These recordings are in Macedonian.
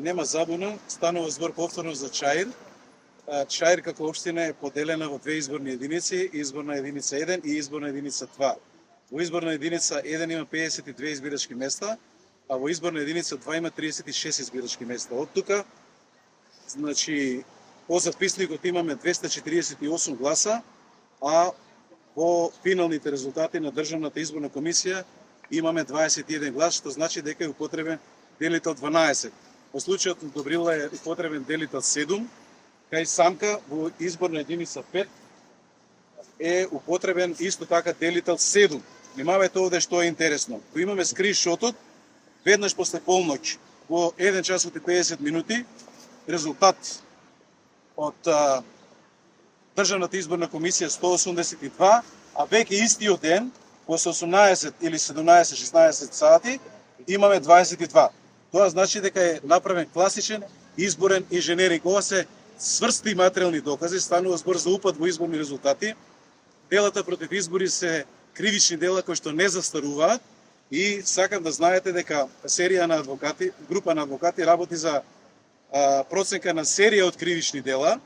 да нема забуна, станува збор повторно за Чаир. Чаир како општина е поделена во две изборни единици, изборна единица 1 и изборна единица 2. Во изборна единица 1 има 52 избирачки места, а во изборна единица 2 има 36 избирачки места. Од тука, значи, по записникот имаме 248 гласа, а во финалните резултати на Државната изборна комисија имаме 21 глас, што значи дека е употребен делител 12. Во случајот на Добрила е употребен делител 7, кај Самка во изборна единица 5 е употребен исто така делител 7. Внимавајте овде што е интересно. Го имаме скриншотот, веднаш после полноќ, во 1 часот и 50 минути, резултат од Државната изборна комисија 182, а веќе истиот ден, после 18 или 17-16 сати, имаме 22. Тоа значи дека е направен класичен изборен инженеринг. Ова се сврсти материјални докази, станува збор за упад во изборни резултати. Делата против избори се кривични дела кои што не застаруваат и сакам да знаете дека серија на адвокати, група на адвокати работи за проценка на серија од кривични дела.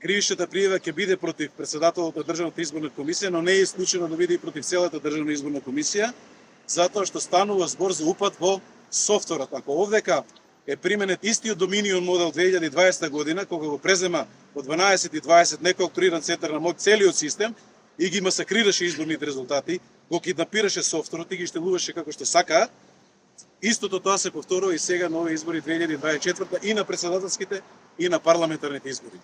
Кривичната пријава ќе биде против председателот на Државната изборна комисија, но не е исклучено да биде и против целата Државна изборна комисија, затоа што станува збор за упад во софтверот. Ако овдека е применет истиот Доминион модел 2020 година, кога го презема од 12:20 некој центар на моќ целиот систем и ги масакрираше изборните резултати, го киднапираше софтверот и ги штелуваше како што сакаат, истото тоа се повторува и сега на овие избори 2024 и на претседателските и на парламентарните избори.